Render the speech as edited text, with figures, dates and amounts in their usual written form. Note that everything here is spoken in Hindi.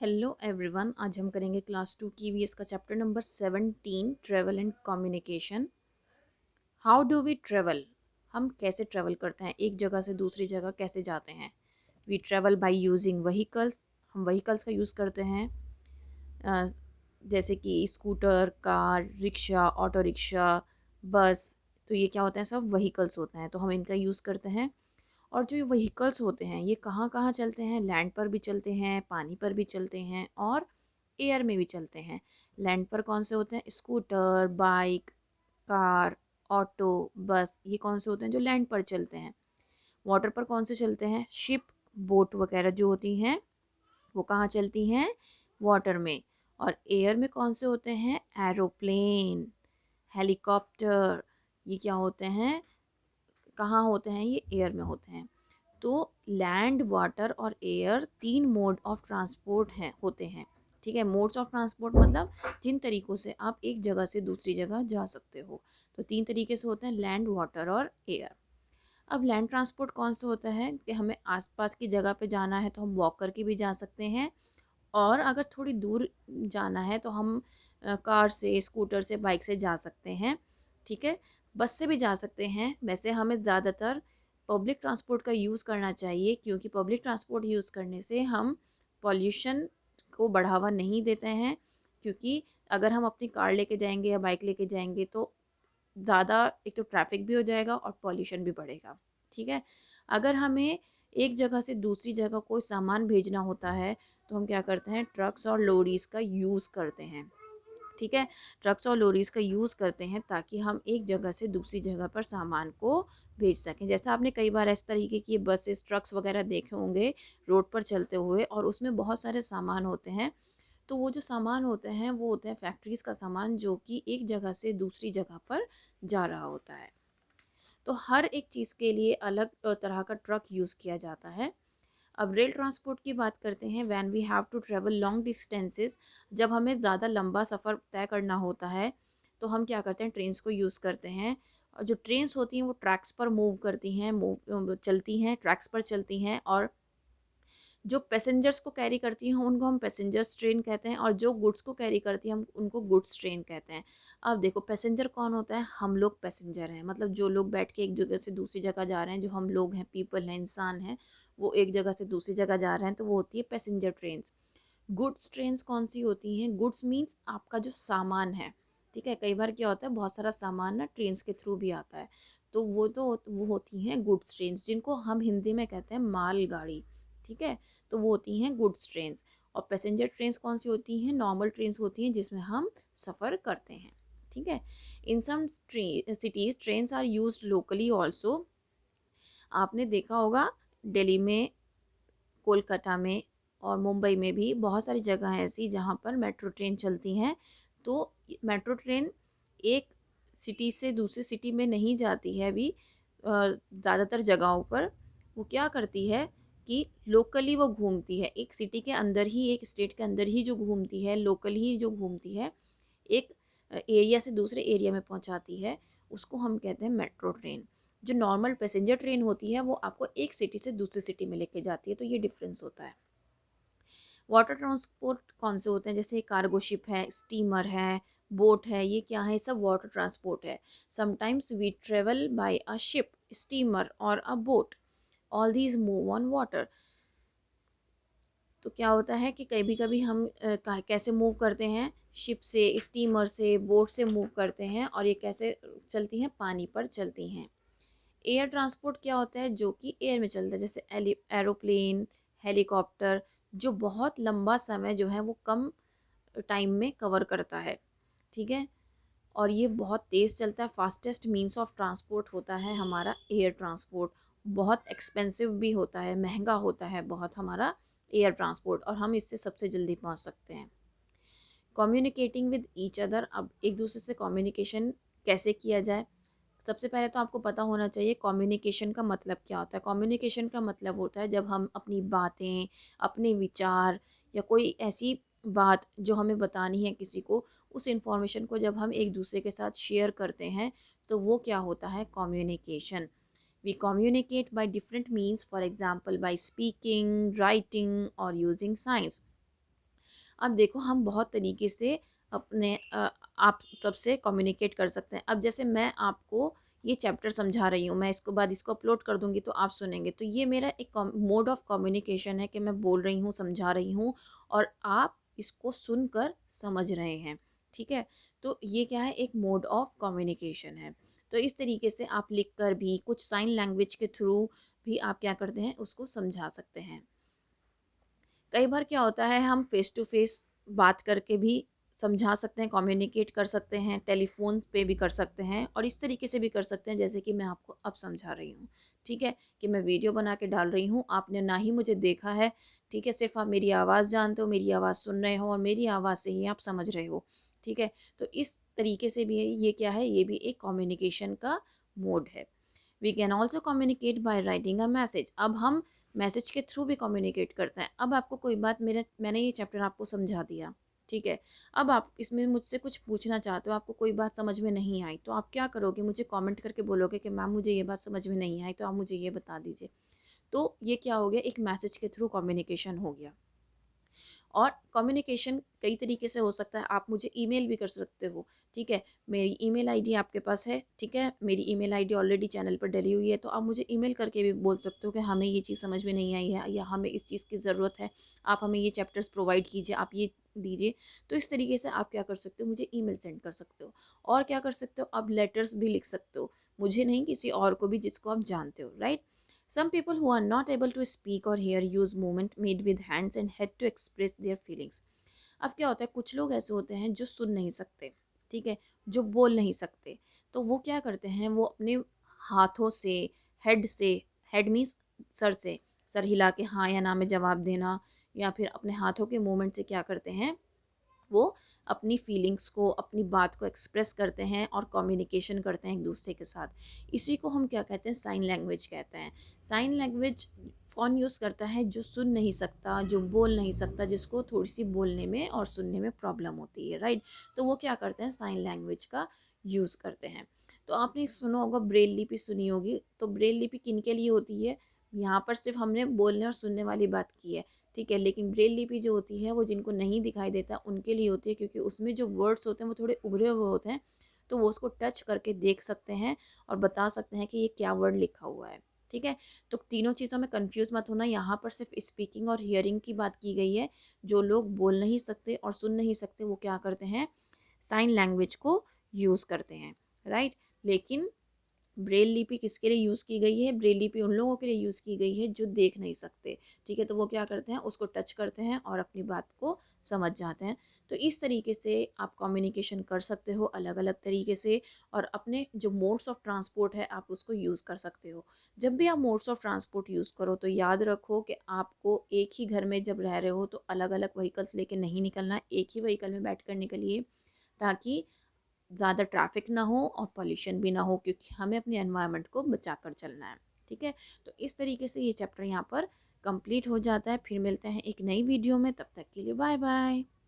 हेलो एवरीवन, आज हम करेंगे क्लास 2 की ईवीएस का chapter number 17, travel and communication. How do we travel? हम कैसे ट्रैवल करते हैं, एक जगह से दूसरी जगह कैसे जाते हैं। We travel by using vehicles, हम व्हीकल्स का यूज़ करते हैं। अ, जैसे कि scooter, car, rickshaw, auto rickshaw, bus. तो ये क्या होते हैं, सब व्हीकल्स होते हैं, तो हम इनका यूज़ करते हैं। और जो ये व्हीकल्स होते हैं ये कहाँ कहाँ चलते हैं, लैंड पर भी चलते हैं, पानी पर भी चलते हैं और एयर में भी चलते हैं। लैंड पर कौन से होते हैं, स्कूटर, बाइक, कार, ऑटो, बस, ये कौन से होते हैं जो लैंड पर चलते हैं। वाटर पर कौन से चलते हैं, शिप, बोट वगैरह जो होती हैं वो कहाँ चलती हैं, वाटर में। और एयर में कौन से होते हैं, एरोप्लेन, हेलीकॉप्टर, ये क्या होते हैं, कहाँ होते हैं, ये एयर में होते हैं। तो लैंड, वाटर और एयर तीन मोड ऑफ ट्रांसपोर्ट हैं होते हैं। ठीक है, मोड्स ऑफ ट्रांसपोर्ट मतलब जिन तरीक़ों से आप एक जगह से दूसरी जगह जा सकते हो। तो तीन तरीके से होते हैं, लैंड, वाटर और एयर। अब लैंड ट्रांसपोर्ट कौन सा होता है कि हमें आसपास की जगह पे जाना है तो हम वॉक करके भी जा सकते हैं। और अगर थोड़ी दूर जाना है तो हम कार से, स्कूटर से, बाइक से जा सकते हैं। ठीक है, बस से भी जा सकते हैं। वैसे हमें ज़्यादातर पब्लिक ट्रांसपोर्ट का यूज़ करना चाहिए, क्योंकि पब्लिक ट्रांसपोर्ट यूज़ करने से हम पॉल्यूशन को बढ़ावा नहीं देते हैं। क्योंकि अगर हम अपनी कार लेके जाएंगे या बाइक लेके जाएंगे तो ज़्यादा, एक तो ट्रैफिक भी हो जाएगा और पॉल्यूशन भी बढ़ेगा। ठीक है, अगर हमें एक जगह से दूसरी जगह कोई सामान भेजना होता है तो हम क्या करते हैं, ट्रक्स और लॉरीज़ का यूज़ करते हैं। ठीक है, ट्रक्स और लॉरीज़ का यूज़ करते हैं ताकि हम एक जगह से दूसरी जगह पर सामान को भेज सकें। जैसा आपने कई बार इस तरीके की बसेस, ट्रक्स वगैरह देखे होंगे रोड पर चलते हुए, और उसमें बहुत सारे सामान होते हैं। तो वो जो सामान होते हैं वो होते हैं फैक्ट्रीज़ का सामान, जो कि एक जगह से दूसरी जगह पर जा रहा होता है। तो हर एक चीज़ के लिए अलग तरह का ट्रक यूज़ किया जाता है। अब रेल ट्रांसपोर्ट की बात करते हैं। When we have to travel long distances, जब हमें ज़्यादा लंबा सफ़र तय करना होता है तो हम क्या करते हैं, ट्रेन्स को यूज़ करते हैं। और जो ट्रेन्स होती हैं वो ट्रैक्स पर मूव करती हैं, मूव चलती हैं, ट्रैक्स पर चलती हैं। और जो पैसेंजर्स को कैरी करती हैं उनको हम पैसेंजर्स ट्रेन कहते हैं, और जो गुड्स को कैरी करती हैं हम उनको गुड्स ट्रेन कहते हैं। अब देखो, पैसेंजर कौन होता है, हम लोग पैसेंजर हैं, मतलब जो लोग बैठ के एक जगह से दूसरी जगह जा रहे हैं, जो हम लोग हैं, पीपल हैं, इंसान हैं, वो एक जगह से दूसरी जगह जा रहे हैं, तो वो होती है पैसेंजर ट्रेन्स। गुड्स ट्रेन्स कौन सी होती हैं, गुड्स मीन्स आपका जो सामान है। ठीक है, कई बार क्या होता है, बहुत सारा सामान ना ट्रेन्स के थ्रू भी आता है, तो वो होती हैं गुड्स ट्रेन्स, जिनको हम हिंदी में कहते हैं मालगाड़ी। ठीक है, तो वो होती हैं गुड्स ट्रेन्स। और पैसेंजर ट्रेन्स कौन सी होती हैं, नॉर्मल ट्रेन्स होती हैं जिसमें हम सफ़र करते हैं। ठीक है, in some cities trains are use locally also. आपने देखा होगा दिल्ली में, कोलकाता में और मुंबई में भी बहुत सारी जगह हैं ऐसी जहाँ पर मेट्रो ट्रेन चलती हैं। तो मेट्रो ट्रेन एक सिटी से दूसरी सिटी में नहीं जाती है अभी, ज़्यादातर जगहों पर। वो क्या करती है कि लोकली वो घूमती है, एक सिटी के अंदर ही, एक स्टेट के अंदर ही जो घूमती है, लोकल ही जो घूमती है, एक एरिया से दूसरे एरिया में पहुंचाती है, उसको हम कहते हैं मेट्रो ट्रेन। जो नॉर्मल पैसेंजर ट्रेन होती है वो आपको एक सिटी से दूसरी सिटी में लेके जाती है, तो ये डिफरेंस होता है। वाटर ट्रांसपोर्ट कौन से होते हैं, जैसे कार्गो शिप है, स्टीमर है, बोट है, ये क्या है, सब वाटर ट्रांसपोर्ट है। Sometimes we travel by a ship, steamer और a boat, all these move on water. तो क्या होता है कि कभी कभी हम कैसे मूव करते हैं, शिप से, स्टीमर से, बोट से मूव करते हैं, और ये कैसे चलती हैं, पानी पर चलती हैं। एयर ट्रांसपोर्ट क्या होता है, जो कि एयर में चलता है, जैसे एरोप्लेन, हेलीकॉप्टर, जो बहुत लंबा समय जो है वो कम टाइम में कवर करता है। ठीक है, और ये बहुत तेज़ चलता है, फास्टेस्ट मीन्स ऑफ ट्रांसपोर्ट होता है हमारा एयर ट्रांसपोर्ट। बहुत एक्सपेंसिव भी होता है, महंगा होता है बहुत हमारा एयर ट्रांसपोर्ट, और हम इससे सबसे जल्दी पहुंच सकते हैं। कम्युनिकेटिंग विद ईच अदर, अब एक दूसरे से कम्युनिकेशन कैसे किया जाए। सबसे पहले तो आपको पता होना चाहिए कम्युनिकेशन का मतलब क्या होता है। कम्युनिकेशन का मतलब होता है जब हम अपनी बातें, अपने विचार, या कोई ऐसी बात जो हमें बतानी है किसी को, उस इंफॉर्मेशन को जब हम एक दूसरे के साथ शेयर करते हैं तो वो क्या होता है, communication. We communicate by different means, for example by speaking, writing और यूजिंग साइंस। अब देखो हम बहुत तरीके से अपने आप सबसे कम्युनिकेट कर सकते हैं। अब जैसे मैं आपको ये चैप्टर समझा रही हूँ, मैं इसको बाद इसको अपलोड कर दूँगी तो आप सुनेंगे, तो ये मेरा एक मोड ऑफ कम्युनिकेशन है कि मैं बोल रही हूँ, समझा रही हूँ और आप इसको सुनकर समझ रहे हैं, ठीक है? तो ये क्या है, एक मोड ऑफ कम्युनिकेशन है। तो इस तरीके से आप लिख कर भी, कुछ साइन लैंग्वेज के थ्रू भी आप क्या करते हैं, उसको समझा सकते हैं। कई बार क्या होता है, हम फेस टू फेस बात करके भी समझा सकते हैं, कम्युनिकेट कर सकते हैं, टेलीफोन पे भी कर सकते हैं और इस तरीके से भी कर सकते हैं जैसे कि मैं आपको अब समझा रही हूँ, ठीक है? कि मैं वीडियो बना के डाल रही हूँ, आपने ना ही मुझे देखा है, ठीक है? सिर्फ आप मेरी आवाज़ जानते हो, मेरी आवाज़ सुन रहे हो और मेरी आवाज़ से ही आप समझ रहे हो, ठीक है? तो इस तरीके से भी ये क्या है, ये भी एक कम्युनिकेशन का मोड है। We can also communicate by writing a message. अब हम मैसेज के थ्रू भी कम्युनिकेट करते हैं। अब आपको कोई बात, मैंने ये चैप्टर आपको समझा दिया, ठीक है? अब आप इसमें मुझसे कुछ पूछना चाहते हो, आपको कोई बात समझ में नहीं आई, तो आप क्या करोगे, मुझे कमेंट करके बोलोगे कि मैम मुझे ये बात समझ में नहीं आई, तो आप मुझे ये बता दीजिए। तो ये क्या हो गया, एक मैसेज के थ्रू कम्युनिकेशन हो गया। और कम्युनिकेशन कई तरीके से हो सकता है, आप मुझे ईमेल भी कर सकते हो, ठीक है? मेरी ईमेल आईडी आपके पास है, ठीक है? मेरी ईमेल आईडी ऑलरेडी चैनल पर डली हुई है, तो आप मुझे ईमेल करके भी बोल सकते हो कि हमें ये चीज़ समझ में नहीं आई है या हमें इस चीज़ की ज़रूरत है, आप हमें ये चैप्टर्स प्रोवाइड कीजिए, आप ये दीजिए। तो इस तरीके से आप क्या कर सकते हो, मुझे ईमेल सेंड कर सकते हो। और क्या कर सकते हो, आप लेटर्स भी लिख सकते हो, मुझे नहीं, किसी और को भी जिसको आप जानते हो, right? Some people who are not able to speak or hear use movement made with hands and head to express their feelings. अब क्या होता है, कुछ लोग ऐसे होते हैं जो सुन नहीं सकते, ठीक है? जो बोल नहीं सकते, तो वो क्या करते हैं, वो अपने हाथों से, हेड से, हेड मीन्स सर से, सर हिला के हाँ या ना में जवाब देना, या फिर अपने हाथों के मूवमेंट से क्या करते हैं, वो अपनी फीलिंग्स को, अपनी बात को एक्सप्रेस करते हैं और कम्युनिकेशन करते हैं एक दूसरे के साथ। इसी को हम क्या कहते हैं, साइन लैंग्वेज कहते हैं। साइन लैंग्वेज कौन यूज़ करता है, जो सुन नहीं सकता, जो बोल नहीं सकता, जिसको थोड़ी सी बोलने में और सुनने में प्रॉब्लम होती है, राइट? तो वो क्या करते हैं, साइन लैंग्वेज का यूज़ करते हैं। तो आपने सुना होगा, ब्रेल लिपि सुनी होगी, तो ब्रेल लिपि किन के लिए होती है? यहाँ पर सिर्फ हमने बोलने और सुनने वाली बात की है, ठीक है? लेकिन ब्रेल लिपि जो होती है वो जिनको नहीं दिखाई देता उनके लिए होती है, क्योंकि उसमें जो वर्ड्स होते हैं वो थोड़े उभरे हुए होते हैं, तो वो उसको टच करके देख सकते हैं और बता सकते हैं कि ये क्या वर्ड लिखा हुआ है, ठीक है? तो तीनों चीज़ों में कंफ्यूज मत होना, यहाँ पर सिर्फ स्पीकिंग और हियरिंग की बात की गई है। जो लोग बोल नहीं सकते और सुन नहीं सकते वो क्या करते हैं, साइन लैंग्वेज को यूज़ करते हैं, राइट? लेकिन ब्रेल लिपि किसके लिए यूज़ की गई है? ब्रेल लिपि उन लोगों के लिए यूज़ की गई है जो देख नहीं सकते, ठीक है? तो वो क्या करते हैं, उसको टच करते हैं और अपनी बात को समझ जाते हैं। तो इस तरीके से आप कम्युनिकेशन कर सकते हो अलग-अलग तरीके से, और अपने जो मोड्स ऑफ ट्रांसपोर्ट है आप उसको यूज़ कर सकते हो। जब भी आप मोड्स ऑफ ट्रांसपोर्ट यूज़ करो तो याद रखो कि आपको एक ही घर में जब रह रहे हो तो अलग-अलग व्हीकल्स लेके नहीं निकलना है, एक ही व्हीकल में बैठकर निकलिए, ताकि ज़्यादा ट्रैफिक ना हो और पॉल्यूशन भी ना हो, क्योंकि हमें अपने एनवायरनमेंट को बचा कर चलना है, ठीक है? तो इस तरीके से ये चैप्टर यहाँ पर कंप्लीट हो जाता है। फिर मिलते हैं एक नई वीडियो में, तब तक के लिए बाय बाय।